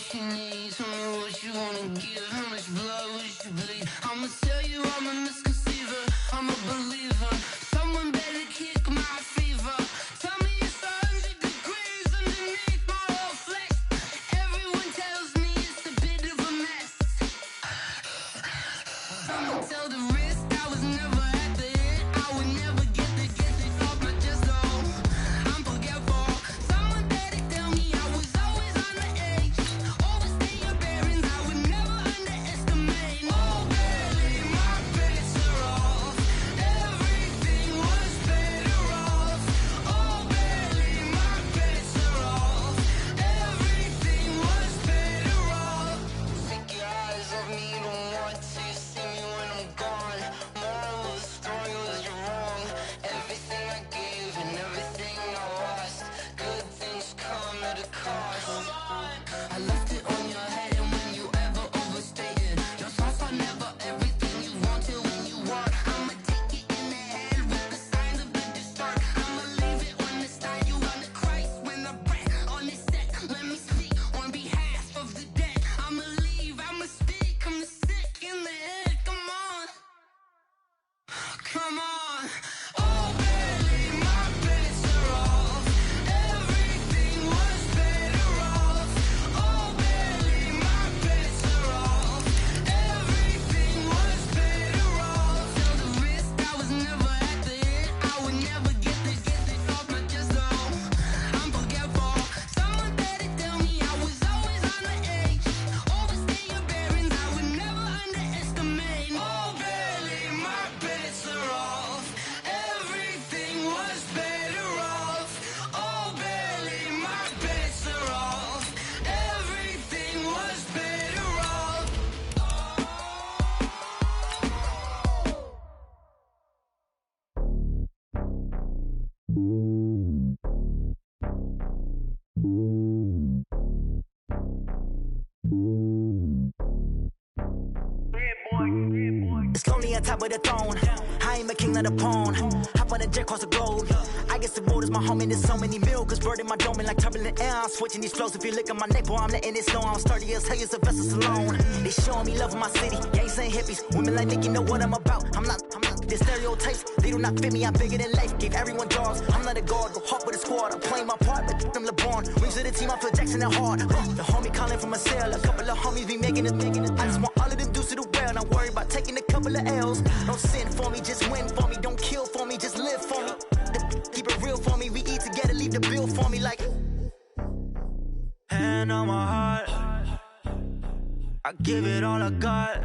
what you need, tell me what you wanna give, how much blood would you bleed? I'ma tell you I'm a misconceiver, I'm a believer. Someone better kick my fever. Tell me it's 100 degrees underneath my whole flesh. Everyone tells me it's a bit of a mess. Someone tell the wrist I was never at the hit. I would never get it off my chest, though. I'm forgetful. Someone better tell me I was always on the edge. Overstay your bearings, I would never underestimate. Oh, barely, my bets are off. Everything was better off. Oh, barely, my bets are off. Everything was better off. Take your eyes off me, don't want to see me when I'm gone. Moral of the story was you're wrong. Everything I gave and everything I lost. Good things come at a cost. I left it on your head, and when you ever overstated, your thoughts are never everything you wanted when you want. I'ma take it in the head with the signs of the distort. I'ma leave it on the side. You on the Christ when I breath on this set. Let me speak on behalf of the dead. I'ma leave, I'ma speak. I'm the sick in the head. Come on, come on. Oh, barely, my bets are off. Everything was better off. Oh, barely, my bets are off. Everything was better off. Tell the wrist I was never at the hit. I would never get it off my chest, though. I'm forgetful. Someone better tell me I was always on the edge. Overstay your bearings, I would never underestimate. Oh, barely, my bets are off. Everything was better off. Oh, barely, my bets are off. Everything was better off. It's lonely on top of the throne. I am a king, not a pawn. Hop on a jet across the globe. I guess the world is my home and there's so many milk. Bird in my dome and like turbulent air. I'm switching these flows. If you look at my neck, boy, I'm letting it snow. I'm sturdy as hell as a vessel alone. They showing me love in my city. Gangs and hippies. Women like Nicki know what I'm about. I'm not the stereotypes. They do not fit me. I'm bigger than life. Gave everyone dogs. I'm not a guard. Go hard with a squad. I'm playing my part, but them LeBron. Rings to the team. I feel Jackson and hard. The homie calling from a cell. A couple of homies be making it. I just want all of them dudes to do well. Not worry about taking a couple of L's. Don't sin for me, just win for me. Don't kill for me, just live for me. Keep it real for me. We eat together, leave the bill for me like. Hand on my heart, I give it all I got.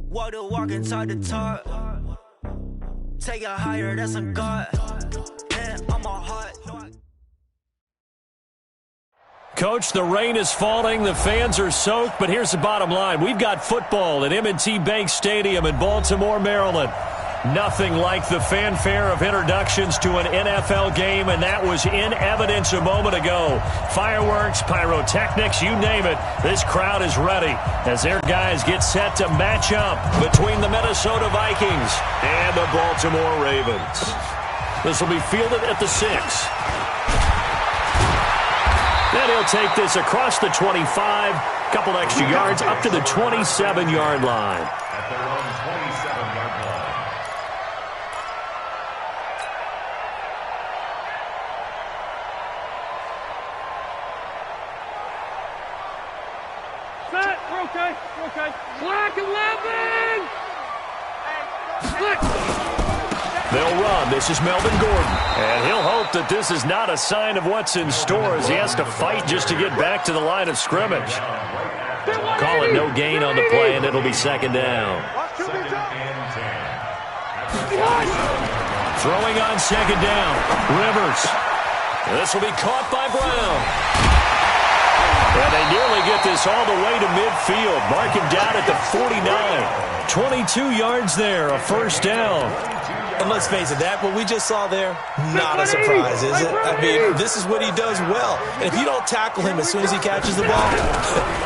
Walk the walk and talk the talk. Take it higher, that's a God. Hand on my heart. Coach, the rain is falling, the fans are soaked, but here's the bottom line. We've got football at M&T Bank Stadium in Baltimore, Maryland. Nothing like the fanfare of introductions to an NFL game, and that was in evidence a moment ago. Fireworks, pyrotechnics, you name it. This crowd is ready as their guys get set to match up between the Minnesota Vikings and the Baltimore Ravens. This will be fielded at the 6. Then he'll take this across the 25, couple extra yards up to the 27-yard line. At their own 27-yard line. Set, we're okay, we're okay. Black 11! Split! They'll run. This is Melvin Gordon. And he'll hope that this is not a sign of what's in store as he has to fight just to get back to the line of scrimmage. Call it no gain on the play, and it'll be second down. Throwing on second down. Rivers. This will be caught by Brown. And they nearly get this all the way to midfield. Mark him down at the 49. 22 yards there, a first down. And let's face it, what we just saw there, not a surprise, is it? I mean, this is what he does well. And if you don't tackle him as soon as he catches the ball,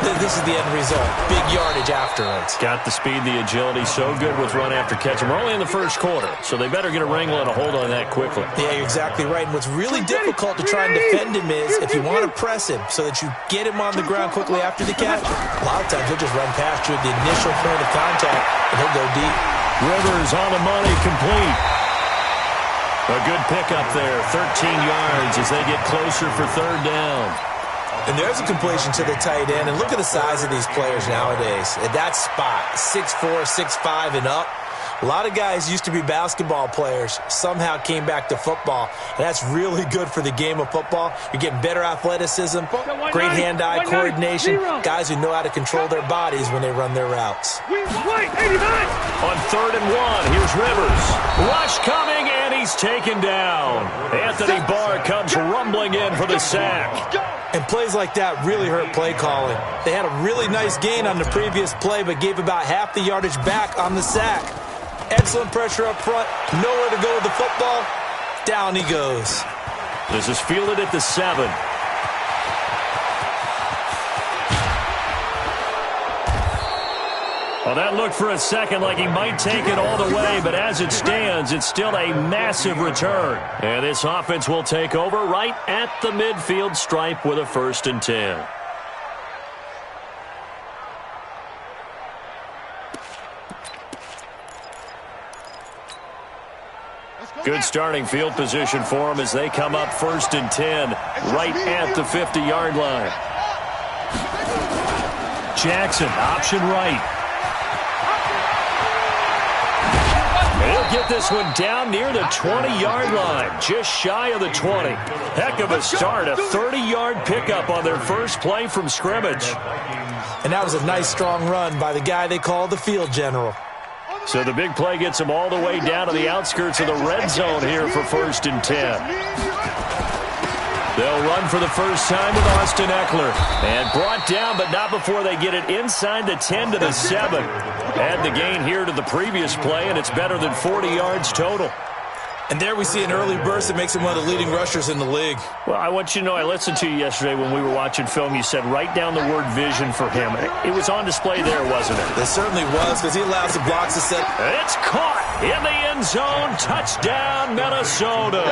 this is the end result. Big yardage afterwards. Got the speed, the agility, so good with run after catch. And we're only in the first quarter, so they better get a wrangle and a hold on that quickly. Yeah, you're exactly right. And what's really difficult to try and defend him is if you want to press him so that you get him on the ground quickly after the catch, a lot of times he'll just run past you at the initial point of contact, and he'll go deep. Rivers on the money, complete. A good pickup there, 13 yards as they get closer for third down. And there's a completion to the tight end. And look at the size of these players nowadays. At that spot, 6'4", 6'5", and up. A lot of guys used to be basketball players, somehow came back to football. And that's really good for the game of football. You're getting better athleticism, great hand-eye coordination, guys who know how to control their bodies when they run their routes. On 3rd and 1, here's Rivers. Rush coming, and he's taken down. Anthony Barr comes rumbling in for the sack. And plays like that really hurt play calling. They had a really nice gain on the previous play, but gave about half the yardage back on the sack. Excellent pressure up front. Nowhere to go with the football. Down he goes. This is fielded at the 7. Well, that looked for a second like he might take it all the way, but as it stands, it's still a massive return. And this offense will take over right at the midfield stripe with a 1st and 10. Good starting field position for them as they come up 1st and 10 right at the 50-yard line. Jackson, option right. He'll get this one down near the 20-yard line, just shy of the 20. Heck of a start, a 30-yard pickup on their first play from scrimmage. And that was a nice, strong run by the guy they call the field general. So the big play gets them all the way down to the outskirts of the red zone here for 1st and 10. They'll run for the first time with Austin Eckler. And brought down, but not before they get it inside the 10 to the 7. Add the gain here to the previous play, and it's better than 40 yards total. And there we see an early burst that makes him one of the leading rushers in the league. Well, I want you to know, I listened to you yesterday when we were watching film. You said write down the word vision for him. It was on display there, wasn't it? It certainly was, because he allows the blocks to set. It's caught in the end zone. Touchdown, Minnesota.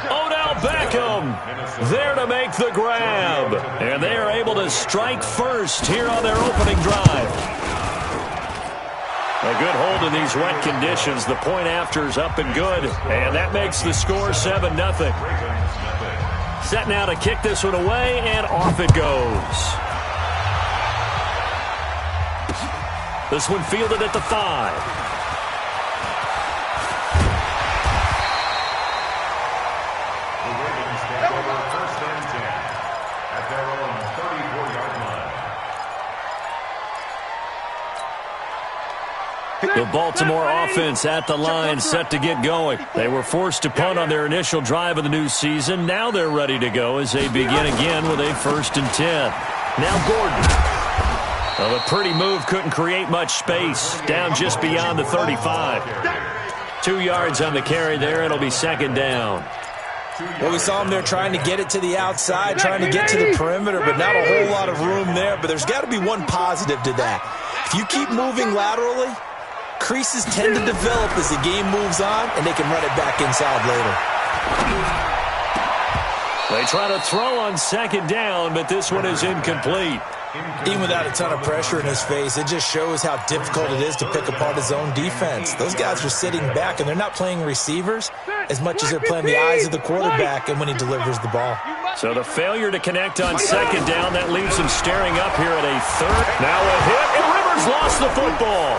Odell Beckham there to make the grab. And they are able to strike first here on their opening drive. A good hold in these wet conditions. The point after is up and good. And that makes the score 7-0. Set now to kick this one away, and off it goes. This one fielded at the 5. The Baltimore offense at the line, set to get going. They were forced to punt on their initial drive of the new season. Now they're ready to go as they begin again with a 1st and 10. Now Gordon. Well, a pretty move, couldn't create much space. Down just beyond the 35. 2 yards on the carry there. It'll be 2nd down. Well, we saw him there trying to get it to the outside, trying to get to the perimeter, but not a whole lot of room there. But there's got to be one positive to that. If you keep moving laterally, creases tend to develop as the game moves on, and they can run it back inside later. They try to throw on 2nd down, but this one is incomplete. Even without a ton of pressure in his face, it just shows how difficult it is to pick apart his own defense. Those guys are sitting back, and they're not playing receivers as much as they're playing the eyes of the quarterback and when he delivers the ball. So the failure to connect on 2nd down, that leaves him staring up here at a 3rd. Now a hit, and Rivers lost the football.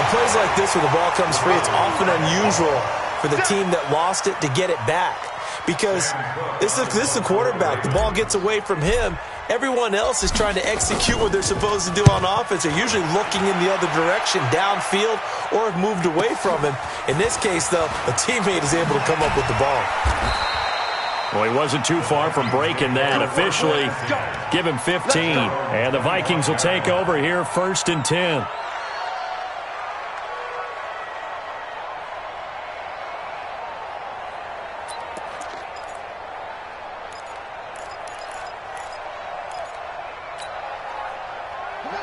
On plays like this where the ball comes free, it's often unusual for the team that lost it to get it back. Because this is the quarterback. The ball gets away from him. Everyone else is trying to execute what they're supposed to do on offense. They're usually looking in the other direction, downfield, or have moved away from him. In this case, though, a teammate is able to come up with the ball. Well, he wasn't too far from breaking that. Officially, give him 15. And the Vikings will take over here 1st and 10.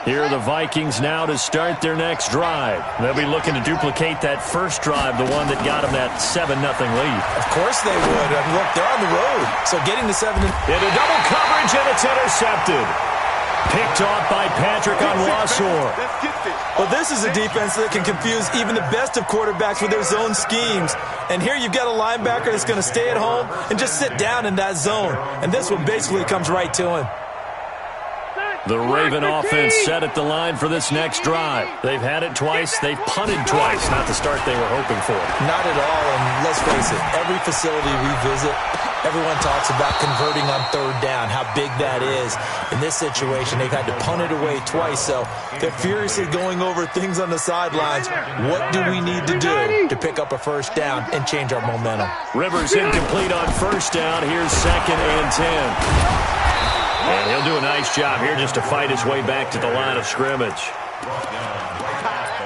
Here are the Vikings now to start their next drive. They'll be looking to duplicate that first drive, the one that got them that 7-0 lead. Of course they would. I mean, look, they're on the road. So getting the 7. Into double coverage, and it's intercepted. Picked off by Patrick on Wassor. Well, this is a defense that can confuse even the best of quarterbacks with their zone schemes. And here you've got a linebacker that's going to stay at home and just sit down in that zone. And this one basically comes right to him. The Raven offense set at the line for this next drive. They've had it twice. They've punted twice. Not the start they were hoping for. Not at all. And let's face it, every facility we visit, everyone talks about converting on third down, how big that is. In this situation, they've had to punt it away twice. So they're furiously going over things on the sidelines. What do we need to do to pick up a first down and change our momentum? Rivers incomplete on first down. Here's 2nd and 10. And he'll do a nice job here just to fight his way back to the line of scrimmage.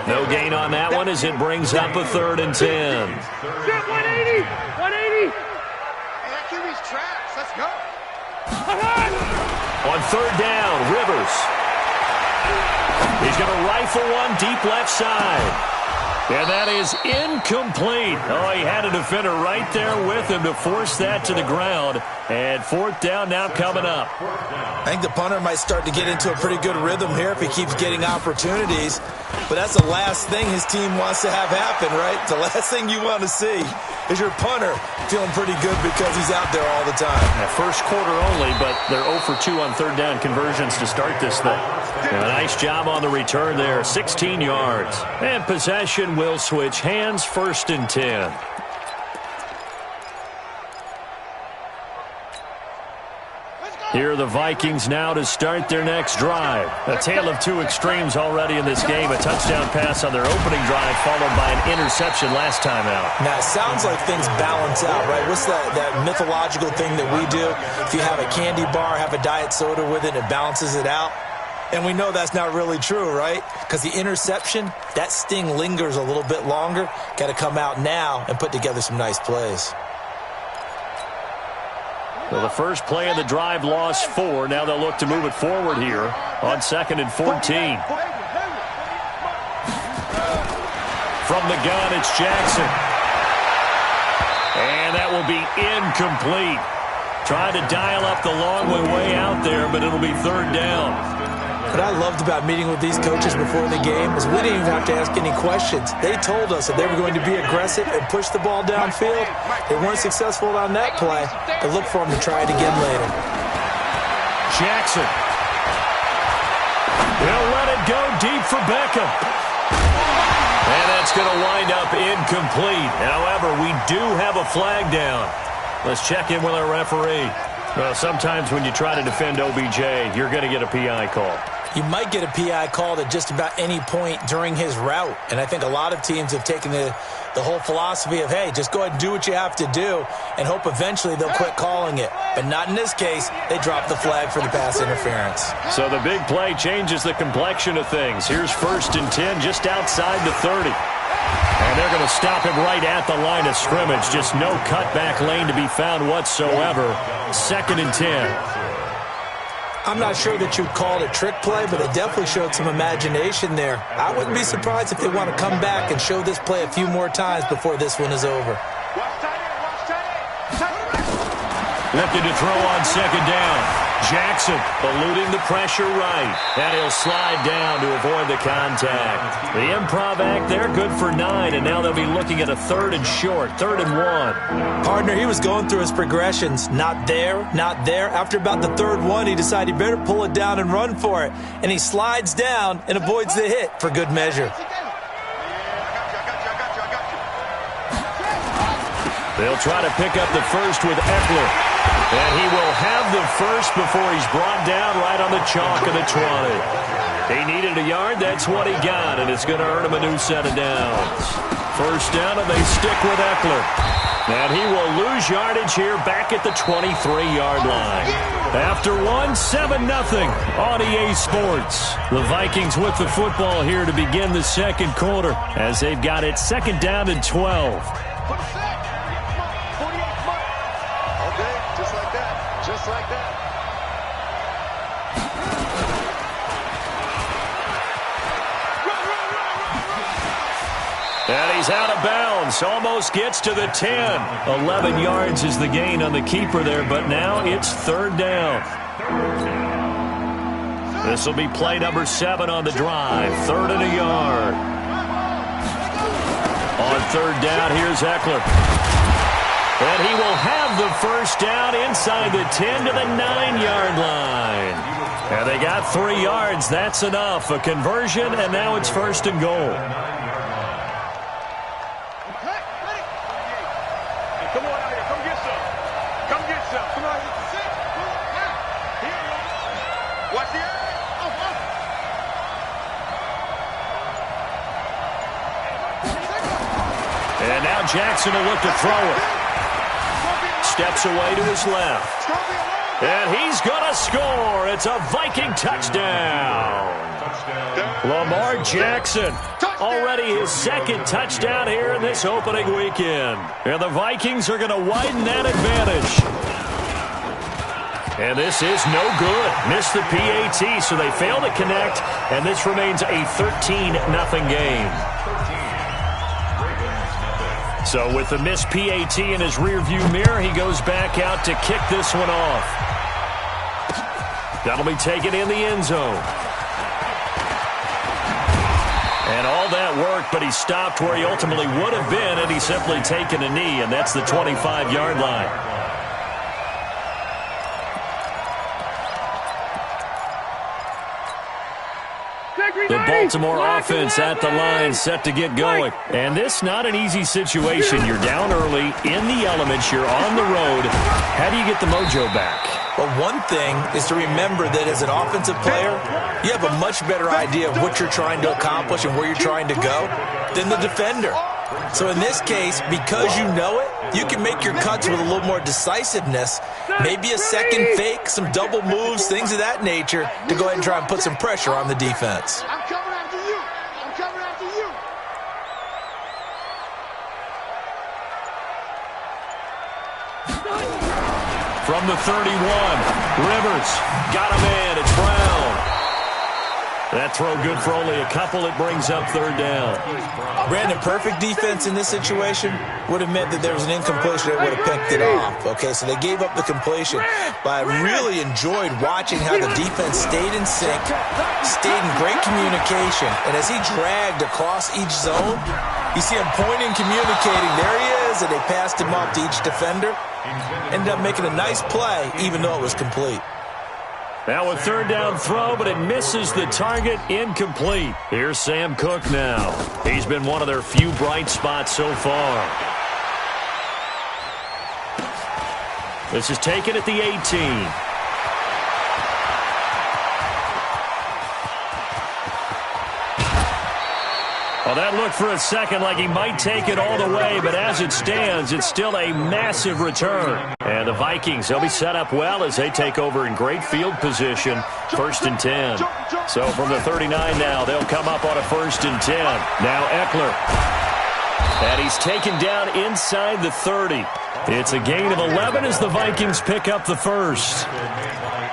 No gain on that one as it brings up a 3rd and 10. 180! 180! That QB's traps. Let's go. On 3rd down, Rivers. He's going to rifle one deep left side. And that is incomplete. Oh, he had a defender right there with him to force that to the ground. And 4th down now coming up. I think the punter might start to get into a pretty good rhythm here if he keeps getting opportunities. But that's the last thing his team wants to have happen, right? The last thing you want to see is your punter feeling pretty good because he's out there all the time. First quarter only, but they're 0 for 2 on 3rd down conversions to start this thing. And a nice job on the return there, 16 yards. And possession will switch hands, 1st and 10. Here are the Vikings now to start their next drive. A tale of two extremes already in this game. A touchdown pass on their opening drive followed by an interception last time out. Now, it sounds like things balance out, right? What's that mythological thing that we do? If you have a candy bar, have a diet soda with it, it balances it out. And we know that's not really true, right? Because the interception, that sting lingers a little bit longer. Got to come out now and put together some nice plays. Well, the first play of the drive lost 4. Now they'll look to move it forward here on 2nd and 14. From the gun, it's Jackson. And that will be incomplete. Trying to dial up the long way out there, but it'll be 3rd down. What I loved about meeting with these coaches before the game is we didn't even have to ask any questions. They told us that they were going to be aggressive and push the ball downfield. They weren't successful on that play, but look for them to try it again later. Jackson. They'll let it go deep for Beckham. And that's going to wind up incomplete. However, we do have a flag down. Let's check in with our referee. Well, sometimes when you try to defend OBJ, you're going to get a PI call. You might get a PI called at just about any point during his route. And I think a lot of teams have taken the whole philosophy of, hey, just go ahead and do what you have to do and hope eventually they'll quit calling it. But not in this case. They dropped the flag for the pass interference. So the big play changes the complexion of things. Here's 1st and 10 just outside the 30. And they're going to stop him right at the line of scrimmage. Just no cutback lane to be found whatsoever. 2nd and 10. I'm not sure that you'd call it a trick play, but they definitely showed some imagination there. I wouldn't be surprised if they want to come back and show this play a few more times before this one is over. Looking to throw on 2nd down. Jackson eluding the pressure right. And he'll slide down to avoid the contact. The improv act there, good for 9. And now they'll be looking at a 3rd and short, 3rd and 1. Partner, he was going through his progressions. Not there, not there. After about the 3rd one, he decided he better pull it down and run for it. And he slides down and avoids the hit for good measure. They'll try to pick up the first with Eckler. And he will have the first before he's brought down right on the chalk of the 20. He needed a yard. That's what he got, and it's going to earn him a new set of downs. 1st down, and they stick with Eckler. And he will lose yardage here back at the 23-yard line. After 7-0 on EA Sports. The Vikings with the football here to begin the 2nd quarter as they've got it 2nd down and 12. And he's out of bounds. Almost gets to the 10. 11 yards is the gain on the keeper there, but now it's third down. This will be play number 7 on the drive. 3rd and a yard. On third down, here's Eckler. And he will have the first down inside the 10 to the 9-yard line. And they got 3 yards. That's enough. A conversion, and now it's 1st and goal. Come on out here. Come get some. Come get some. Come on. Watch the area. And now Jackson will look to throw it. Steps away to his left. And he's going to score. It's a Viking touchdown. Lamar Jackson, already his 2nd touchdown here in this opening weekend. And the Vikings are going to widen that advantage. And this is no good. Missed the PAT, so they fail to connect. And this remains a 13-0 game. So with the missed PAT in his rearview mirror, he goes back out to kick this one off. That'll be taken in the end zone. And all that worked, but he stopped where he ultimately would have been had he simply taken a knee, and that's the 25-yard line. The Baltimore offense at the line, set to get going. And this not an easy situation. You're down early, in the elements, you're on the road. How do you get the mojo back? Well, one thing is to remember that as an offensive player, you have a much better idea of what you're trying to accomplish and where you're trying to go than the defender. So in this case, because you know it, you can make your cuts with a little more decisiveness, maybe a second fake, some double moves, things of that nature, to go ahead and try and put some pressure on the defense. I'm coming after you. I'm coming after you. From the 31, Rivers got a man. It's Brown. That throw good for only a couple. It brings up third down. Brandon, perfect defense in this situation would have meant that there was an incompletion. They would have picked it off. Okay, so they gave up the completion. But I really enjoyed watching how the defense stayed in sync, stayed in great communication. And as he dragged across each zone, you see him pointing, communicating. There he is, and they passed him off to each defender. Ended up making a nice play, even though it was complete. Now a third down throw, but it misses the target, incomplete. Here's Sam Cook now. He's been one of their few bright spots so far. This is taken at the 18. Well, that looked for a second like he might take it all the way, but as it stands, it's still a massive return. And the Vikings, they'll be set up well as they take over in great field position, 1st and 10. So from the 39 now, they'll come up on a 1st and 10. Now Eckler. And he's taken down inside the 30. It's a gain of 11 as the Vikings pick up the first.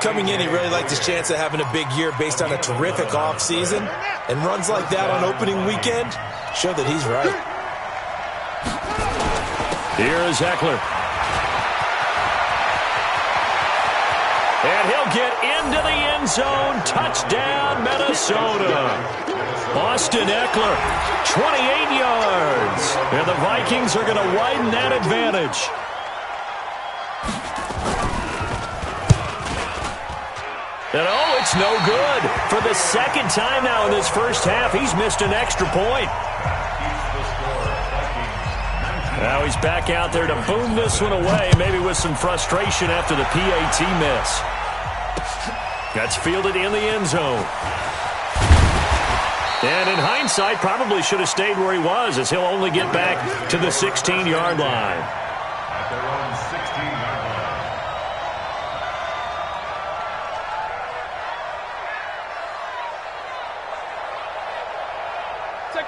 Coming in, he really liked his chance of having a big year based on a terrific offseason. And runs like that on opening weekend show that he's right. Here is Eckler. And he'll get into the end zone. Touchdown, Minnesota. Austin Eckler, 28 yards. And the Vikings are going to widen that advantage. And oh, it's no good. For the second time now in this first half, he's missed an extra point. Now he's back out there to boom this one away, maybe with some frustration after the PAT miss. That's fielded in the end zone. And in hindsight, probably should have stayed where he was, as he'll only get back to the 16-yard line. At their own 16-yard line.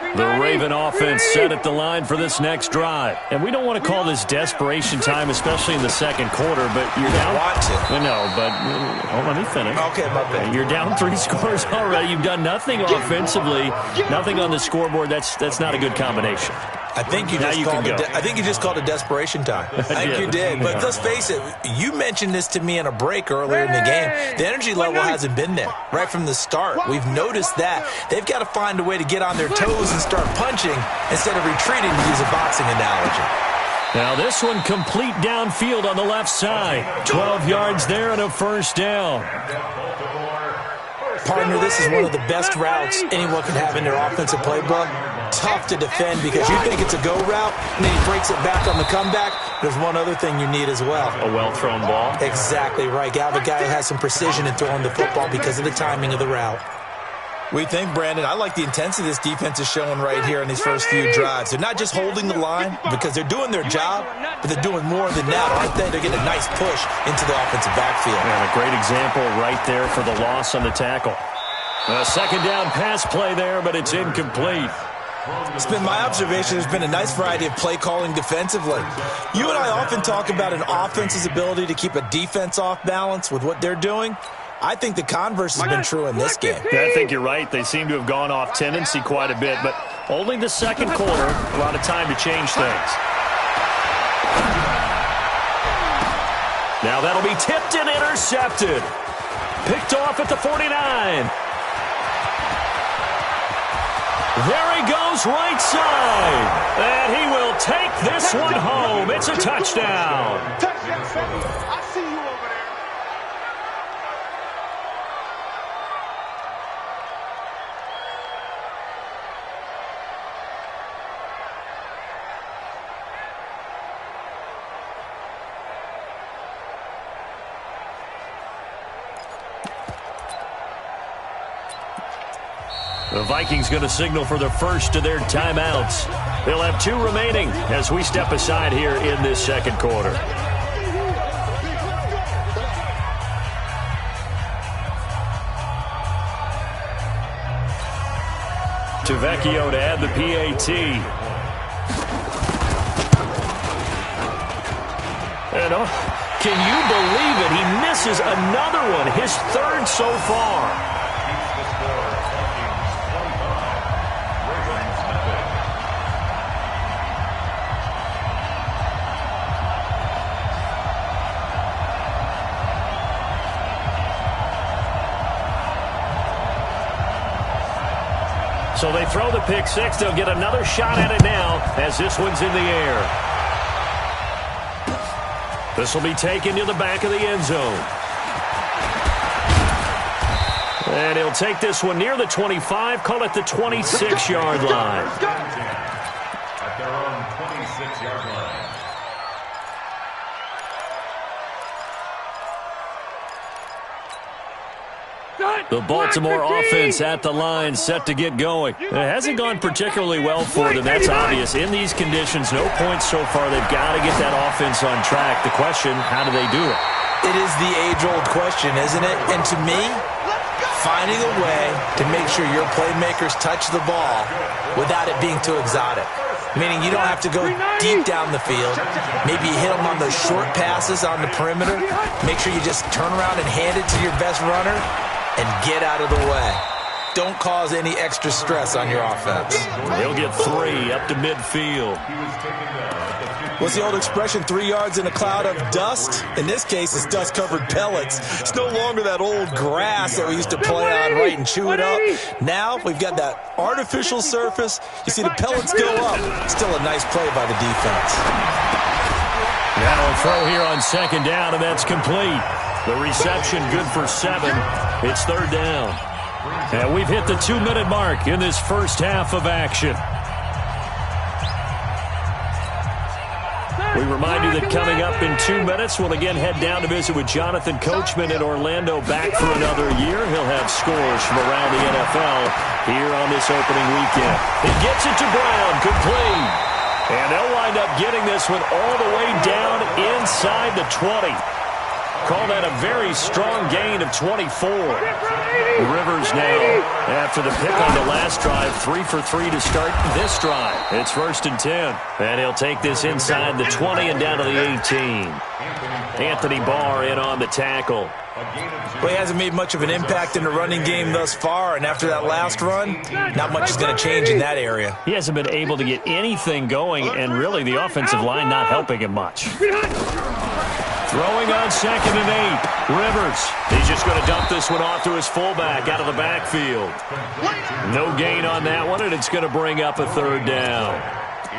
The Raven offense set at the line for this next drive. And we don't want to call this desperation time, especially in the second quarter, but you're down. Want to. No, but let me finish. Okay, my bad. You're down 3 scores already. You've done nothing offensively, nothing on the scoreboard. That's not a good combination. I think you just called it desperation time. I think you did. But let's face it, you mentioned this to me in a break earlier in the game. The energy level hasn't been there right from the start. We've noticed that. They've got to find a way to get on their toes and start punching instead of retreating, to use a boxing analogy. Now this one complete downfield on the left side. 12 yards there and a first down. Partner, this is one of the best routes anyone can have in their offensive playbook. Tough to defend because you think it's a go route, and then he breaks it back on the comeback. There's one other thing you need as well. A well-thrown ball. Exactly right. You have a guy who has some precision in throwing the football because of the timing of the route. We think, Brandon, I like the intensity this defense is showing right here in these first few drives. They're not just holding the line because they're doing their job, but they're doing more than that, aren't they? They're getting a nice push into the offensive backfield. And a great example right there for the loss on the tackle. A second down pass play there, but it's incomplete. It's been my observation there's been a nice variety of play calling defensively. You and I often talk about an offense's ability to keep a defense off balance with what they're doing. I think the converse has been true in this game. Yeah, I think you're right. They seem to have gone off tendency quite a bit, but only the second quarter, a lot of time to change things. Now that'll be tipped and intercepted. Picked off at the 49. There he goes, right side. And he will take this one home. It's a touchdown. Touchdown, fellas. I see you over there. The Vikings going to signal for the first of their timeouts. They'll have 2 remaining as we step aside here in this second quarter. To Vecchio to add the PAT. And can you believe it? He misses another one, his 3rd so far. So they throw the pick 6. They'll get another shot at it now as this one's in the air. This will be taken to the back of the end zone. And he'll take this one near the 25, call it the 26-yard line. At their own 26-yard line. The Baltimore offense at the line, set to get going. It hasn't gone particularly well for them, that's obvious. In these conditions, no points so far. They've got to get that offense on track. The question, how do they do it? It is the age-old question, isn't it? And to me, finding a way to make sure your playmakers touch the ball without it being too exotic. Meaning you don't have to go deep down the field. Maybe you hit them on those short passes on the perimeter. Make sure you just turn around and hand it to your best runner and get out of the way. Don't cause any extra stress on your offense. He'll get 3 up to midfield. What's the old expression, 3 yards in a cloud of dust? In this case, it's dust-covered pellets. It's no longer that old grass that we used to play on, right, and chew it up. Now we've got that artificial surface. You see the pellets go up. Still a nice play by the defense. Now a throw here on second down, and that's complete. The reception good for 7. It's 3rd down. And we've hit the 2-minute mark in this first half of action. We remind you that coming up in 2 minutes, we'll again head down to visit with Jonathan Coachman in Orlando, back for another year. He'll have scores from around the NFL here on this opening weekend. He gets it to Brown, complete. And they'll wind up getting this one all the way down inside the 20. Call that a very strong gain of 24. Rivers now, after the pick on the last drive, 3 for 3 to start this drive. It's 1st and 10. And he'll take this inside the 20 and down to the 18. Anthony Barr in on the tackle. Well, he hasn't made much of an impact in the running game thus far, and after that last run, not much is going to change in that area. He hasn't been able to get anything going, and really the offensive line not helping him much. Throwing on 2nd and 8. Rivers. He's just going to dump this one off to his fullback out of the backfield. No gain on that one, and it's going to bring up a 3rd down.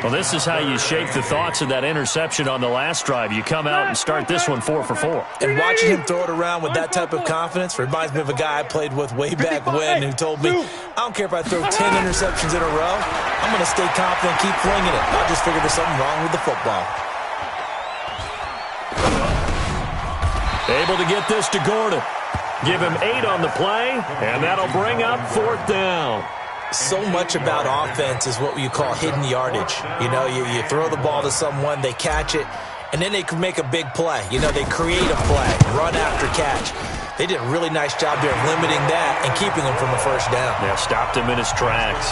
Well, this is how you shake the thoughts of that interception on the last drive. You come out and start this one 4 for 4. And watching him throw it around with that type of confidence reminds me of a guy I played with way back when who told me, I don't care if I throw 10 interceptions in a row, I'm going to stay confident and keep flinging it. I'll just figure there's something wrong with the football. Able to get this to Gordon. Give him 8 on the play, and that'll bring up 4th down. So much about offense is what you call hidden yardage. You know, you throw the ball to someone, they catch it, and then they can make a big play. You know, they create a play, run after catch. They did a really nice job there of limiting that and keeping him from a 1st down. Yeah, stopped him in his tracks.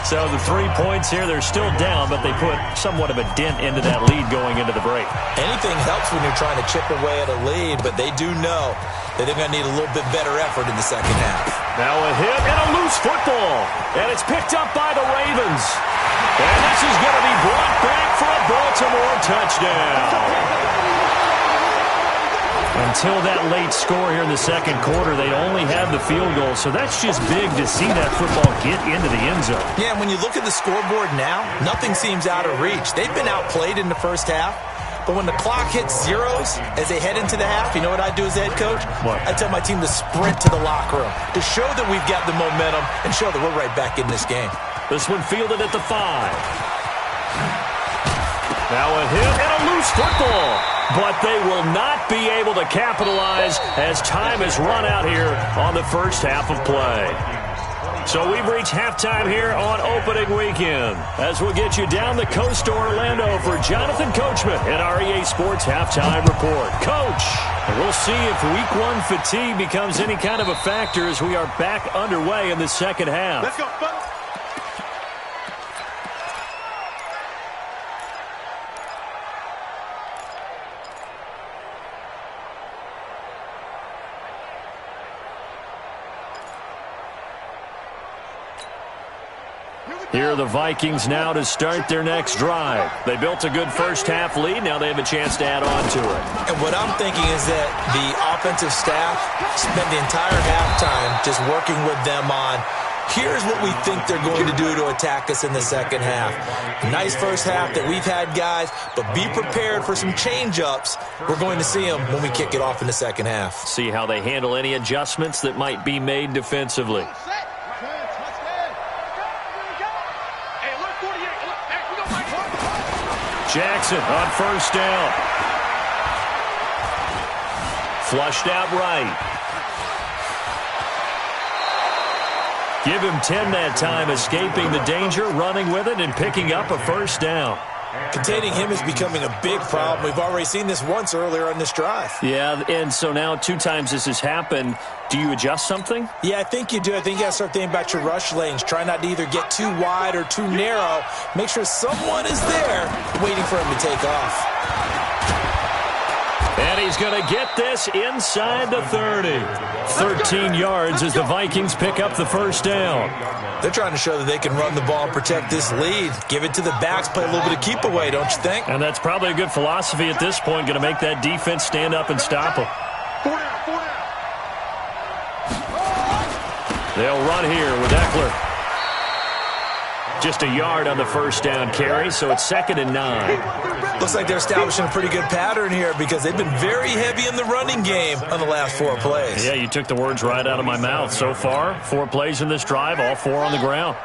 So the 3 points here, they're still down, but they put somewhat of a dent into that lead going into the break. Anything helps when you're trying to chip away at a lead, but they do know that they're going to need a little bit better effort in the second half. Now a hit and a loose football, and it's picked up by the Ravens. And this is going to be brought back for a Baltimore touchdown. Until that late score here in the second quarter, they only had the field goal, so that's just big to see that football get into the end zone. Yeah, and when you look at the scoreboard now, nothing seems out of reach. They've been outplayed in the first half, but when the clock hits zeros as they head into the half, you know what I do as the head coach? What? I tell my team to sprint to the locker room to show that we've got the momentum and show that we're right back in this game. This one fielded at the 5. Now a hit and a loose football. But they will not be able to capitalize as time has run out here on the first half of play. So we've reached halftime here on opening weekend, as we'll get you down the coast to Orlando for Jonathan Coachman at our EA Sports Halftime Report. Coach, we'll see if Week 1 fatigue becomes any kind of a factor as we are back underway in the second half. Let's go, fellas. Here are the Vikings now to start their next drive. They built a good first half lead. Now they have a chance to add on to it. And what I'm thinking is that the offensive staff spent the entire halftime just working with them on, here's what we think they're going to do to attack us in the second half. Nice first half that we've had, guys, but be prepared for some change-ups. We're going to see them when we kick it off in the second half. See how they handle any adjustments that might be made defensively. Jackson on first down. Flushed out right. Give him 10 that time, escaping the danger, running with it, and picking up a first down. Containing him is becoming a big problem. We've already seen this once earlier on this drive. Yeah, and so now 2 times this has happened. Do you adjust something? Yeah, I think you do. I think you got to start thinking about your rush lanes. Try not to either get too wide or too narrow. Make sure someone is there waiting for him to take off. And he's going to get this inside the 30. 13 yards as the Vikings pick up the first down. They're trying to show that they can run the ball and protect this lead. Give it to the backs, play a little bit of keep away, don't you think? And that's probably a good philosophy at this point, going to make that defense stand up and stop them. They'll run here with Eckler. Just a yard on the first down carry, so it's 2nd and 9. Looks like they're establishing a pretty good pattern here because they've been very heavy in the running game on the last 4 plays. Yeah, you took the words right out of my mouth. So far, 4 plays in this drive, all 4 on the ground.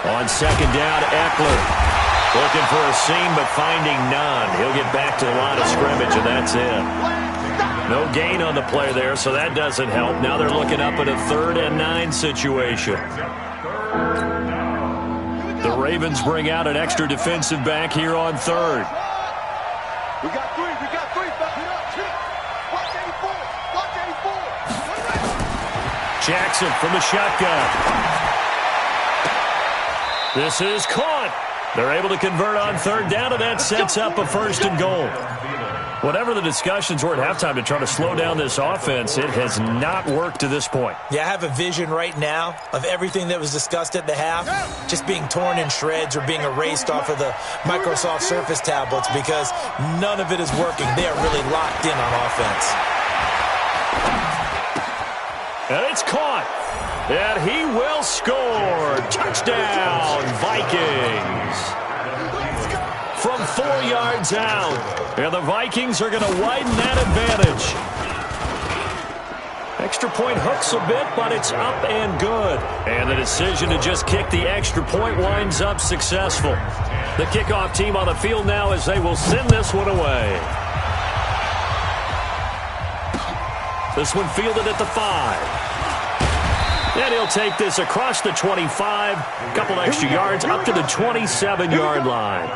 On 2nd down, Eckler. Looking for a seam, but finding none. He'll get back to the line of scrimmage, and that's it. No gain on the play there, so that doesn't help. Now they're looking up at a 3rd and 9 situation. The Ravens bring out an extra defensive back here on third. We got three. Back it up. Watch 84. Watch 84. Jackson from the shotgun. This is caught. They're able to convert on third down, and that sets up a 1st and goal. Whatever the discussions were at halftime to try to slow down this offense, it has not worked to this point. Yeah, I have a vision right now of everything that was discussed at the half just being torn in shreds or being erased off of the Microsoft Surface tablets because none of it is working. They are really locked in on offense. And it's caught. And he will score. Touchdown, Vikings. From 4 yards out. And the Vikings are going to widen that advantage. Extra point hooks a bit, but it's up and good. And the decision to just kick the extra point winds up successful. The kickoff team on the field now as they will send this one away. This one fielded at the 5. And he'll take this across the 25, a couple extra yards up to the 27-yard line.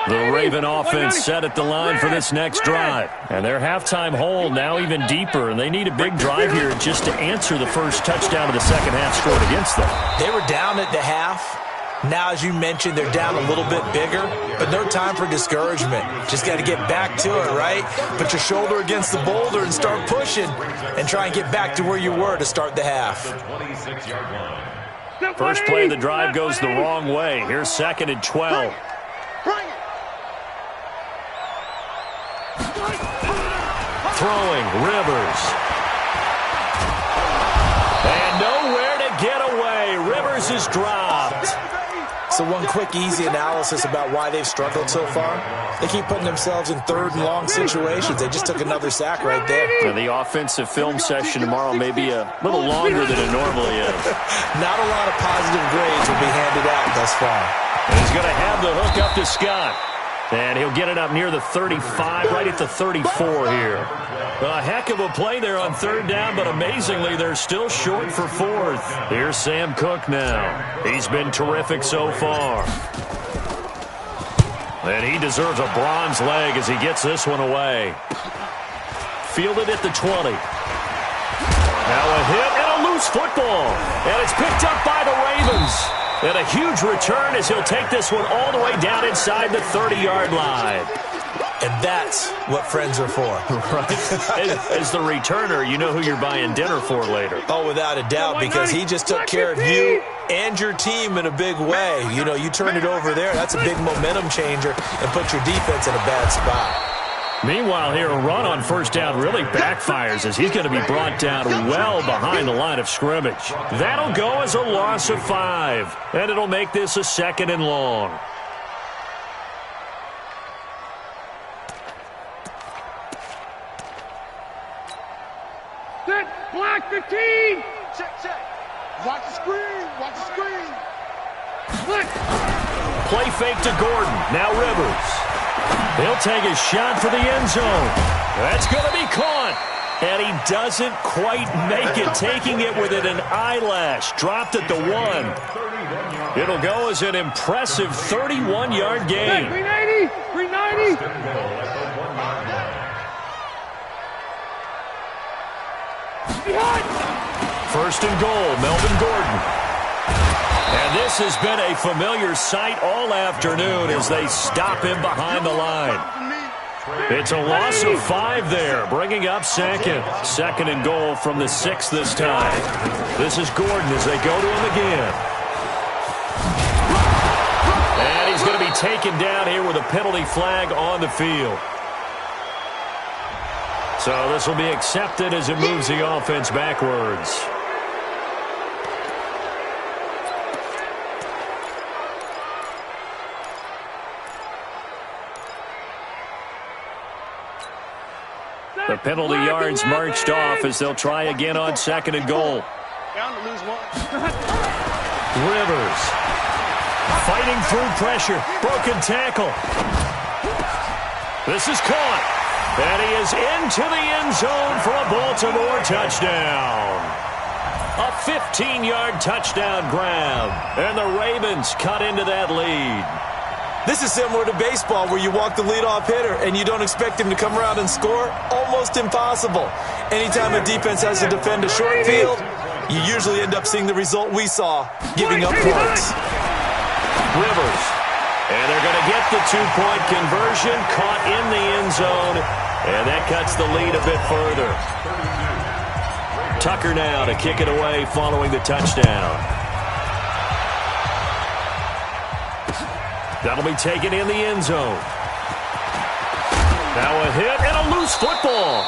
The Raven offense set at the line for this next drive. And their halftime hole now even deeper, and they need a big drive here just to answer the first touchdown of the second half scored against them. They were down at the half. Now, as you mentioned, they're down a little bit bigger, but no time for discouragement. Just got to get back to it, right? Put your shoulder against the boulder and start pushing and try and get back to where you were to start the half. First play of the drive goes the wrong way. Here's 2nd and 12. Throwing, Rivers. And nowhere to get away. Rivers is dropped. So one quick, easy analysis about why they've struggled so far. They keep putting themselves in 3rd and long situations. They just took another sack right there. And the offensive film session tomorrow may be a little longer than it normally is. Not a lot of positive grades will be handed out thus far. And he's going to have the hook up to Scott. And he'll get it up near the 35, right at the 34 here. A heck of a play there on 3rd down, but amazingly, they're still short for 4th. Here's Sam Cook now. He's been terrific so far. And he deserves a bronze leg as he gets this one away. Fielded at the 20. Now a hit and a loose football. And it's picked up by the Ravens. And a huge return as he'll take this one all the way down inside the 30-yard line. And that's what friends are for. Right? As the returner, you know who you're buying dinner for later. Oh, without a doubt, because he just took care of you and your team in a big way. You know, you turn it over there, that's a big momentum changer and put your defense in a bad spot. Meanwhile, here, a run on 1st down really backfires as he's going to be brought down well behind the line of scrimmage. That'll go as a loss of 5, and it'll make this a 2nd and long. Set, block the team. Check. Watch the screen. Split. Play fake to Gordon. Now Rivers. He'll take a shot for the end zone. That's going to be caught. And he doesn't quite make it, taking it within an eyelash. Dropped at the 1. It'll go as an impressive 31-yard gain. 390. 1st and goal, Melvin Gordon. And this has been a familiar sight all afternoon as they stop him behind the line. It's a loss of 5 there, bringing up 2nd. 2nd and goal from the 6 this time. This is Gordon as they go to him again. And he's going to be taken down here with a penalty flag on the field. So this will be accepted as it moves the offense backwards. The penalty yards marched off as they'll try again on 2nd and goal. Down to lose 1. Rivers fighting through pressure. Broken tackle. This is caught. And he is into the end zone for a Baltimore touchdown. A 15-yard touchdown grab. And the Ravens cut into that lead. This is similar to baseball where you walk the leadoff hitter and you don't expect him to come around and score. Almost impossible. Anytime a defense has to defend a short field, you usually end up seeing the result we saw, giving up points. Rivers. And they're going to get the two-point conversion, caught in the end zone, and that cuts the lead a bit further. Tucker now to kick it away following the touchdown. That'll be taken in the end zone. Now a hit and a loose football.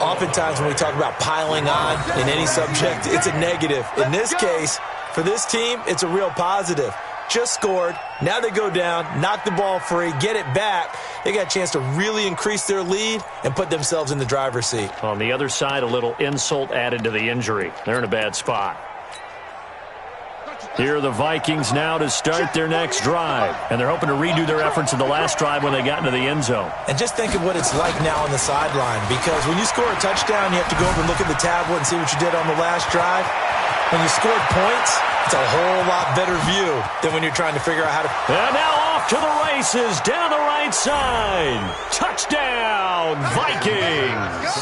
Oftentimes when we talk about piling on in any subject, it's a negative. In this case, for this team, it's a real positive. Just scored. Now they go down, knock the ball free, get it back. They got a chance to really increase their lead and put themselves in the driver's seat. On the other side, a little insult added to the injury. They're in a bad spot. Here are the Vikings now to start their next drive. And they're hoping to redo their efforts in the last drive when they got into the end zone. And just think of what it's like now on the sideline. Because when you score a touchdown, you have to go over and look at the tablet and see what you did on the last drive. When you scored points, it's a whole lot better view than when you're trying to figure out how to... And now off to the races, down the right side. Touchdown, Vikings.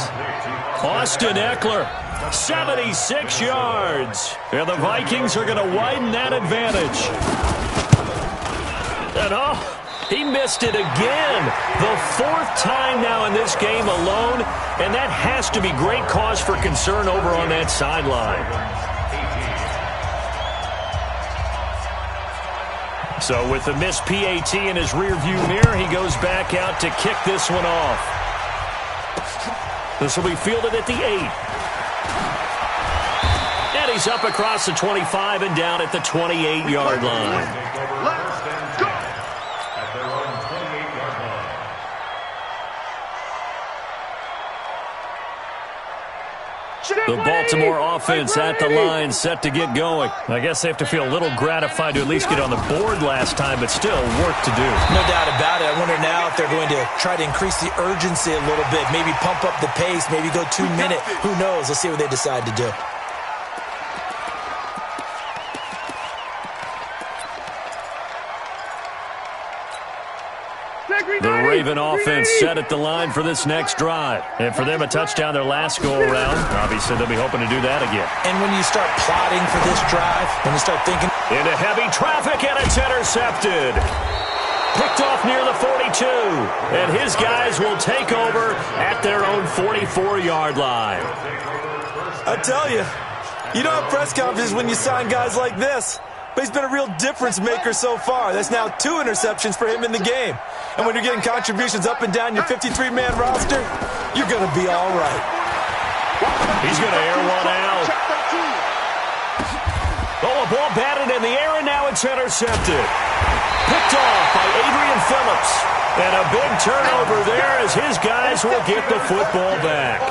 Austin Eckler, 76 yards. And the Vikings are going to widen that advantage. And he missed it again. The fourth time now in this game alone. And that has to be great cause for concern over on that sideline. So with the missed PAT in his rearview mirror, he goes back out to kick this one off. This will be fielded at the 8. And he's up across the 25 and down at the 28-yard line. Let's go. At their own 28-yard line. The Baltimore offense at the line, set to get going. I guess they have to feel a little gratified to at least get on the board last time, but still work to do. No doubt about it. I wonder now if they're going to try to increase the urgency a little bit, maybe pump up the pace, maybe go 2 minute. Who knows? Let's see what they decide to do. The Raven offense set at the line for this next drive. And for them, a touchdown their last go-around. Obviously, they'll be hoping to do that again. And when you start plotting for this drive, when you start thinking... Into heavy traffic, and it's intercepted. Picked off near the 42. And his guys will take over at their own 44-yard line. I tell you, you don't have press conferences when you sign guys like this. But he's been a real difference maker so far. That's now 2 interceptions for him in the game. And when you're getting contributions up and down your 53-man roster, you're going to be all right. He's going to air one out. Oh, a ball batted in the air, and now it's intercepted. Picked off by Adrian Phillips. And a big turnover there as his guys will get the football back.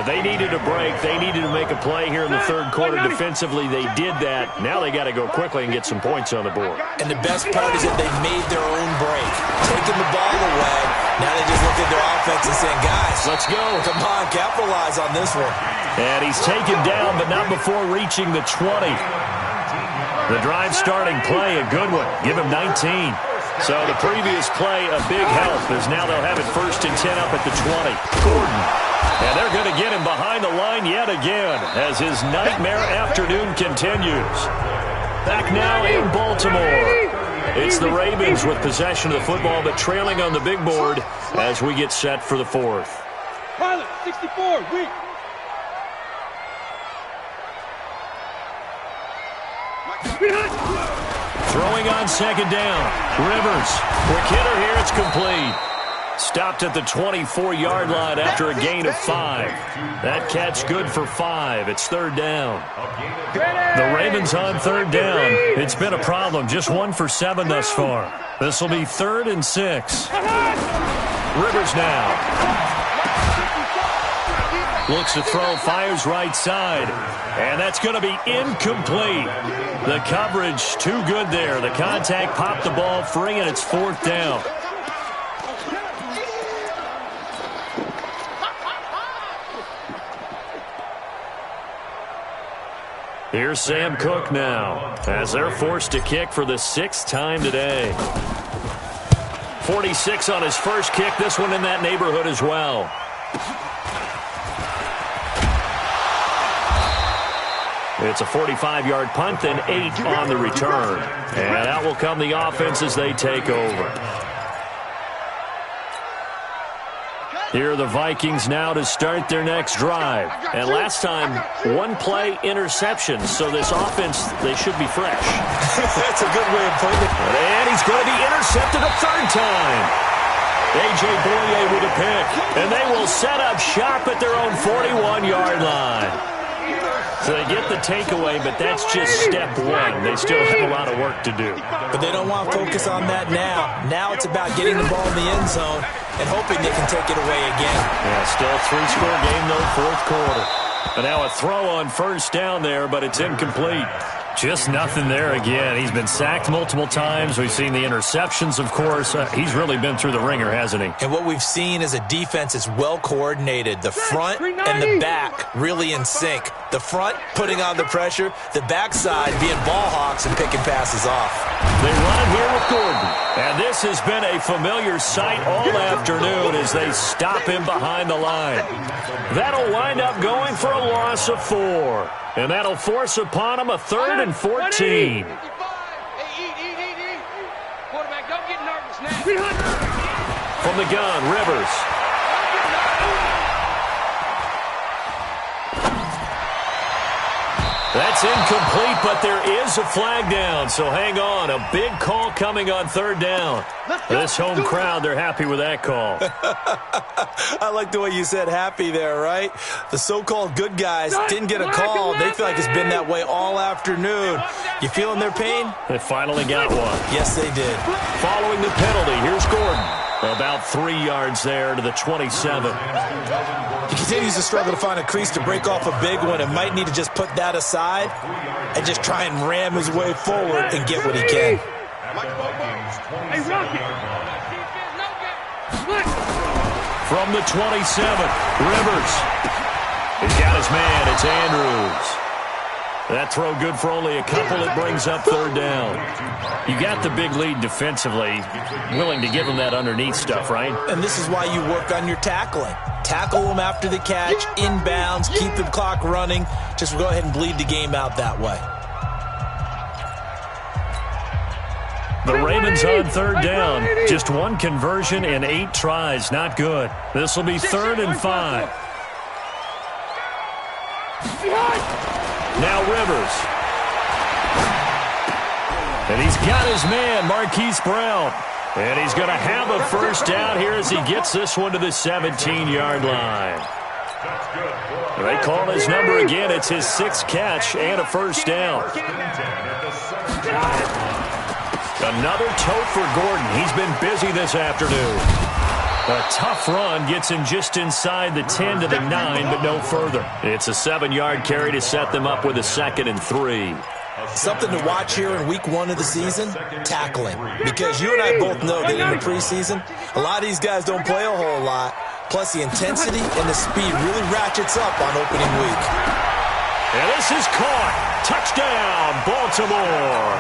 They needed a break. They needed to make a play here in the third quarter. Defensively, they did that. Now they got to go quickly and get some points on the board. And the best part is that they made their own break. Taking the ball away. Now they just look at their offense and saying, guys, let's go. Come on, capitalize on this one. And he's taken down, but not before reaching the 20. The drive starting play, a good one. Give him 19. So the previous play, a big help, as now they'll have it 1st and 10 up at the 20. Gordon. And they're going to get him behind the line yet again as his nightmare afternoon continues. Back now in Baltimore. It's the Ravens with possession of the football, but trailing on the big board as we get set for the fourth. Pilot, 64, weak. Throwing on second down. Rivers. Quick hitter here. It's complete. Stopped at the 24-yard line after a gain of 5. That catch good for 5. It's 3rd down. The Ravens on 3rd down. It's been a problem. Just 1 for 7 thus far. This will be 3rd and 6. Rivers now. Looks to throw, fires right side. And that's going to be incomplete. The coverage too good there. The contact popped the ball free, and it's 4th down. Here's Sam Cook now, as they're forced to kick for the 6th time today. 46 on his first kick, this one in that neighborhood as well. It's a 45-yard punt, then 8 on the return. And out will come the offense as they take over. Here are the Vikings now to start their next drive. And last time, 1-play interception. So this offense, they should be fresh. That's a good way of putting it. And he's going to be intercepted a 3rd time. A.J. Boye with a pick. And they will set up shop at their own 41-yard line. So they get the takeaway, but that's just step 1. They still have a lot of work to do. But they don't want to focus on that now. Now it's about getting the ball in the end zone and hoping they can take it away again. Yeah, still a 3-score game, though, 4th quarter. But now a throw on 1st down there, but it's incomplete. Just nothing there again. He's been sacked multiple times. We've seen the interceptions, of course. He's really been through the ringer, hasn't he? And what we've seen is a defense that's well coordinated. The front and the back really in sync. The front putting on the pressure, the backside being ball hawks and picking passes off. They run it here with Gordon. And this has been a familiar sight all afternoon as they stop him behind the line. That'll wind up going for a loss of 4. And that'll force upon him a 3rd and 14. Quarterback, don't get nervous now. From the gun, Rivers. That's incomplete, but there is a flag down, so hang on. A big call coming on 3rd down. This home crowd, they're happy with that call. I like the way you said happy there, right? The so-called good guys didn't get a call. They feel like it's been that way all afternoon. You feeling their pain? They finally got one. Yes, they did. Following the penalty, here's Gordon. About 3 yards there to the 27. He continues to struggle to find a crease to break off a big one and might need to just put that aside and just try and ram his way forward and get what he can. Hey, Rocky. From the 27, Rivers. He's got his man. It's Andrews. That throw good for only a couple. It brings up 3rd down. You got the big lead defensively, willing to give them that underneath stuff, right? And this is why you work on your tackling. Tackle them after the catch, inbounds, keep the clock running. Just go ahead and bleed the game out that way. The Ravens on 3rd down. Just 1 conversion in 8 tries. Not good. This will be 3rd and 5. Now Rivers. And he's got his man, Marquise Brown. And he's going to have a 1st down here as he gets this one to the 17-yard line. They call his number again. It's his 6th catch and a 1st down. Another tote for Gordon. He's been busy this afternoon. A tough run gets him just inside the 10 to the 9, but no further. It's a 7-yard carry to set them up with a 2nd and 3. Something to watch here in week 1 of the season, tackling. Because you and I both know that in the preseason, a lot of these guys don't play a whole lot. Plus the intensity and the speed really ratchets up on opening week. And this is caught. Touchdown, Baltimore.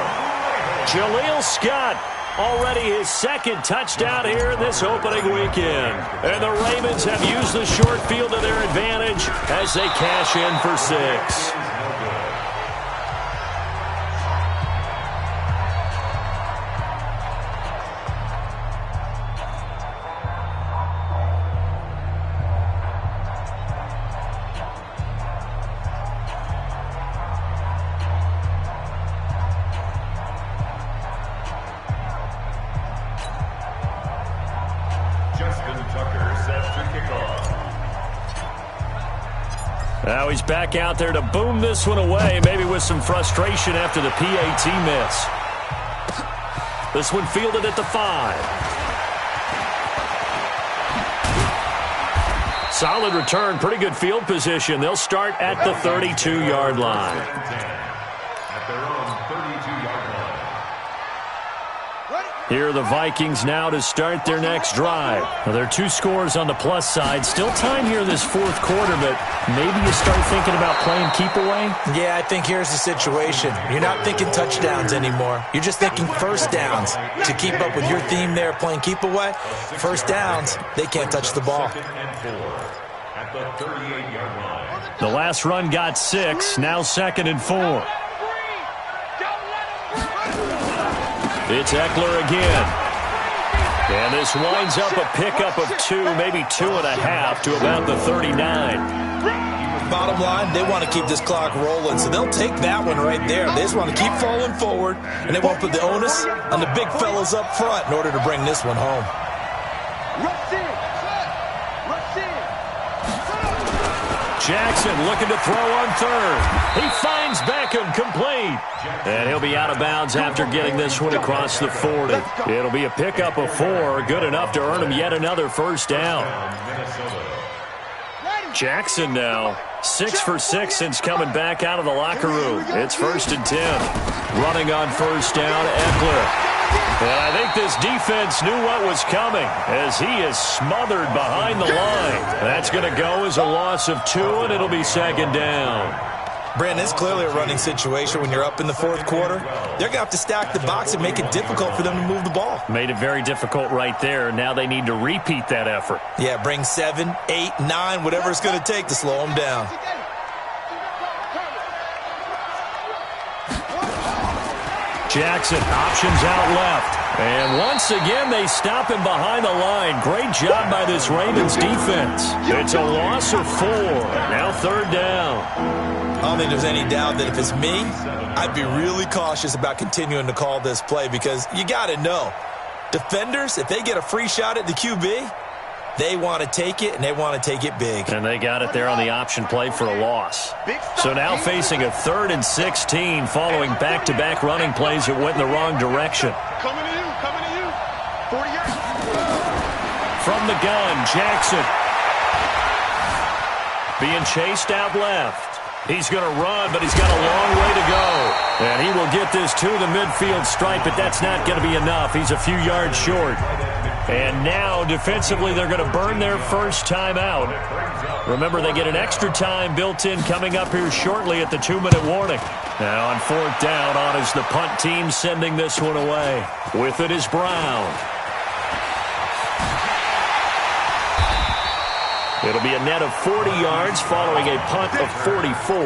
Jaleel Scott. Already his 2nd touchdown here in this opening weekend. And the Ravens have used the short field to their advantage as they cash in for 6. Now he's back out there to boom this one away, maybe with some frustration after the PAT miss. This one fielded at the 5. Solid return, pretty good field position. They'll start at the 32-yard line. At their own 32-yard line. Ready? Here are the Vikings now to start their next drive. Well, there are 2 scores on the plus side. Still time here in this fourth quarter, but maybe you start thinking about playing keep away? Yeah, I think here's the situation. You're not thinking touchdowns anymore. You're just thinking first downs. To keep up with your theme there, playing keep away, first downs, they can't touch the ball. At the 38-yard line. The last run got 6, now 2nd and 4. It's Eckler again. And this winds up a pickup of 2, maybe 2.5 to about the 39. Bottom line, they want to keep this clock rolling, so they'll take that one right there. They just want to keep falling forward, and they won't put the onus on the big fellas up front in order to bring this one home. Jackson looking to throw on 3rd. He finds Beckham, complete. And he'll be out of bounds after getting this one across the 40. It'll be a pickup of 4, good enough to earn him yet another first down. Jackson now 6 for 6 since coming back out of the locker room. It's 1st and 10. Running on first down, Eckler. And I think this defense knew what was coming as he is smothered behind the line. That's going to go as a loss of 2, and it'll be 2nd down. Brandon, it's clearly a running situation when you're up in the fourth quarter. They're going to have to stack the box and make it difficult for them to move the ball. Made it very difficult right there. Now they need to repeat that effort. Yeah, bring 7, 8, 9, whatever it's going to take to slow them down. Jackson, options out left. And once again, they stop him behind the line. Great job by this Ravens defense. It's a loss of 4. Now 3rd down. I don't think there's any doubt that if it's me, I'd be really cautious about continuing to call this play because you got to know, defenders, if they get a free shot at the QB, they want to take it, and they want to take it big. And they got it there on the option play for a loss. So now facing a 3rd and 16 following back-to-back running plays that went in the wrong direction. Coming to you. 40 yards. From the gun, Jackson. Being chased out left. He's going to run, but he's got a long way to go. And he will get this to the midfield stripe, but that's not going to be enough. He's a few yards short. And now, defensively, they're going to burn their first time out. Remember, they get an extra time built in coming up here shortly at the 2-minute warning. Now on 4th down, on is the punt team sending this one away. With it is Brown. It'll be a net of 40 yards following a punt of 44.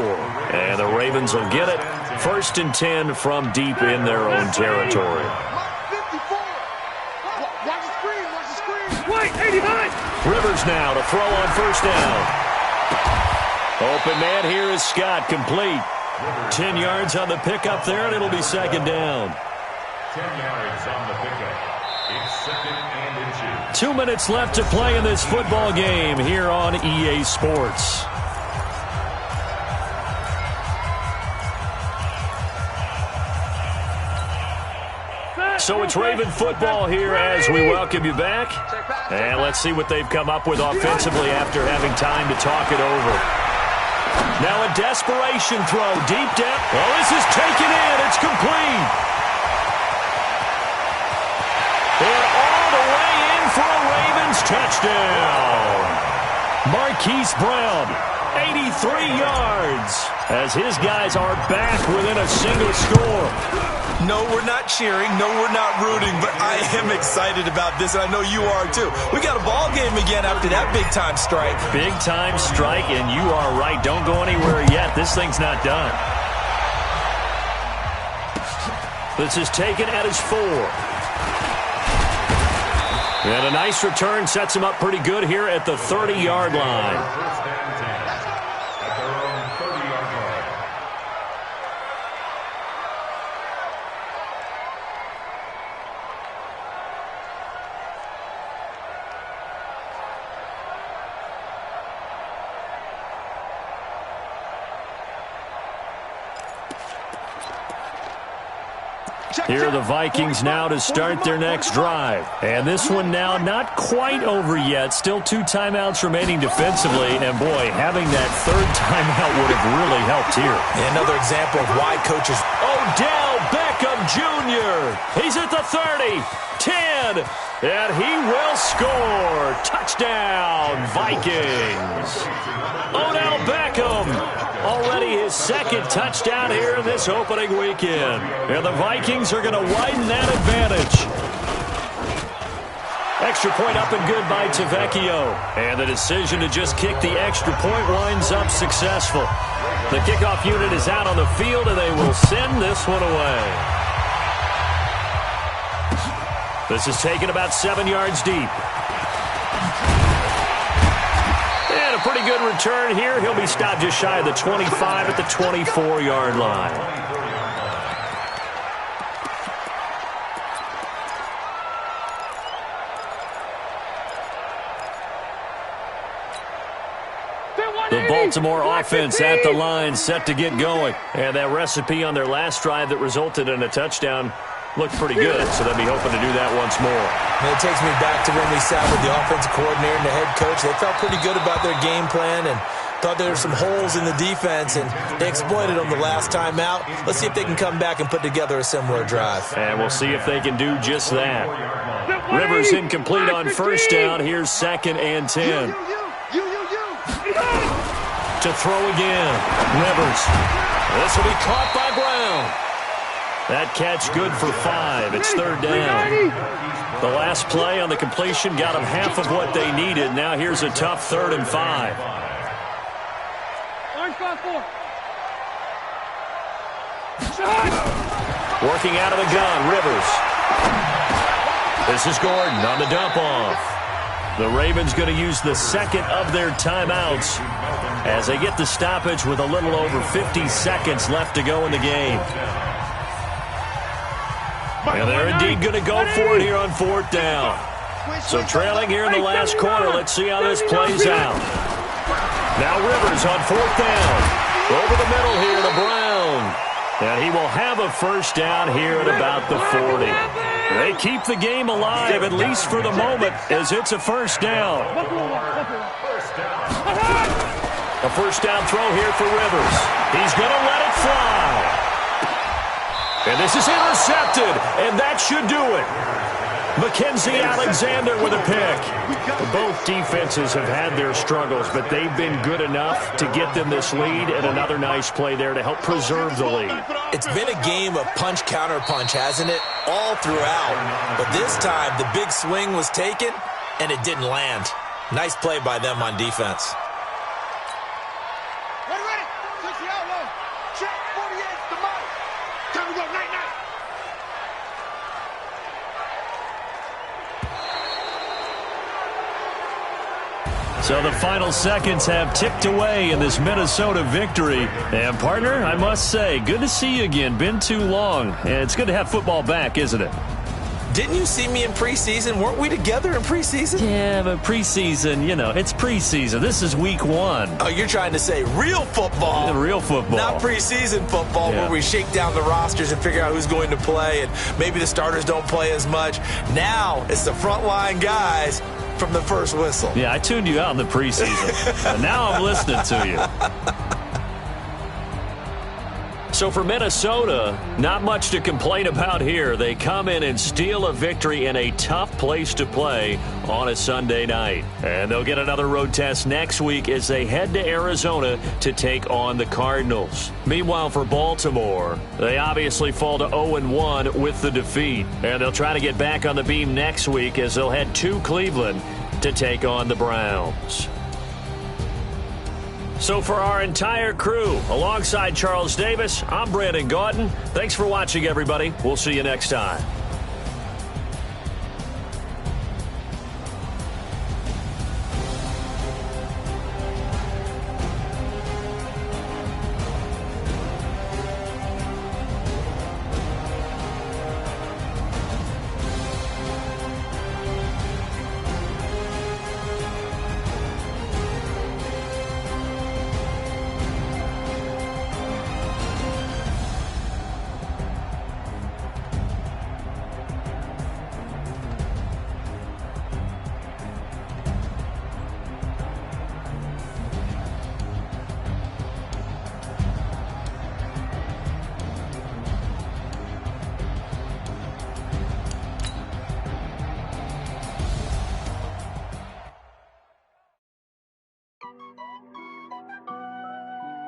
And the Ravens will get it. 1st and 10 from deep in their own territory. Rivers now to throw on first down. Open man here is Scott, complete. 10 yards on the pickup there, and it'll be 2nd down. 10 yards on the pickup. It's 2nd and inches. 2 minutes left to play in this football game here on EA Sports. So it's Raven football here as we welcome you back. And let's see what they've come up with offensively after having time to talk it over. Now a desperation throw deep down. Oh, this is taken in. It's complete. And all the way in for a Ravens touchdown. Marquise Brown, 83 yards, as his guys are back within a single score. No, we're not cheering. No, we're not rooting. But I am excited about this, and I know you are too. We got a ball game again after that big-time strike. Big-time strike, and you are right. Don't go anywhere yet. This thing's not done. This is taken at his 4. And a nice return sets him up pretty good here at the 30-yard line. First and 10 at their own 30-yard line. Here are the Vikings now to start their next drive. And this one now not quite over yet. Still 2 timeouts remaining defensively. And, boy, having that third timeout would have really helped here. Another example of why coaches... Odell Beckham Jr. He's at the 30, 10, and he will score. Touchdown, Vikings. Odell Beckham, already his second touchdown here in this opening weekend. And the Vikings are going to widen that advantage. Extra point up and good by Tavecchio. And the decision to just kick the extra point winds up successful. The kickoff unit is out on the field, and they will send this one away. This is taken about 7 yards deep. And a pretty good return here. He'll be stopped just shy of the 25 at the 24-yard line. The Baltimore offense at the line, set to get going. And that recipe on their last drive that resulted in a touchdown looked pretty good, so they'll be hoping to do that once more. And it takes me back to when we sat with the offensive coordinator and the head coach. They felt pretty good about their game plan and thought there were some holes in the defense, and they exploited them the last time out. Let's see if they can come back and put together a similar drive. And we'll see if they can do just that. Rivers incomplete on first down. Here's 2nd and 10. To throw again. Rivers. This will be caught by Brown. That catch good for 5. It's 3rd down. The last play on the completion got them half of what they needed. Now here's a tough 3rd and 5. Working out of the gun, Rivers. This is Gordon on the dump off. The Ravens going to use the second of their timeouts as they get the stoppage with a little over 50 seconds left to go in the game. And they're indeed going to go for it here on 4th down. So trailing here in the last quarter, let's see how this plays out. Now Rivers on 4th down. Over the middle here to Brown. And he will have a first down here at about the 40. They keep the game alive, at least for the moment, as it's a first down. A first down throw here for Rivers. He's going to let it fly. And this is intercepted, and that should do it. Mackenzie Alexander with a pick. Both defenses have had their struggles, but they've been good enough to get them this lead, and another nice play there to help preserve the lead. It's been a game of punch-counter-punch, hasn't it? All throughout. But this time, the big swing was taken, and it didn't land. Nice play by them on defense. Ready. Switch the outlaw. Check 48, the mark. Time to go, night. So the final seconds have ticked away in this Minnesota victory. And, partner, I must say, good to see you again. Been too long. And it's good to have football back, isn't it? Didn't you see me in preseason? Weren't we together in preseason? Yeah, but preseason, it's preseason. This is week 1. Oh, you're trying to say real football. Real football. Not preseason football where we shake down the rosters and figure out who's going to play, and maybe the starters don't play as much. Now it's the frontline guys from the first whistle. Yeah, I tuned you out in the preseason. And now I'm listening to you. So for Minnesota, not much to complain about here. They come in and steal a victory in a tough place to play on a Sunday night. And they'll get another road test next week as they head to Arizona to take on the Cardinals. Meanwhile, for Baltimore, they obviously fall to 0-1 with the defeat. And they'll try to get back on the beam next week as they'll head to Cleveland to take on the Browns. So for our entire crew, alongside Charles Davis, I'm Brandon Gaudin. Thanks for watching, everybody. We'll see you next time.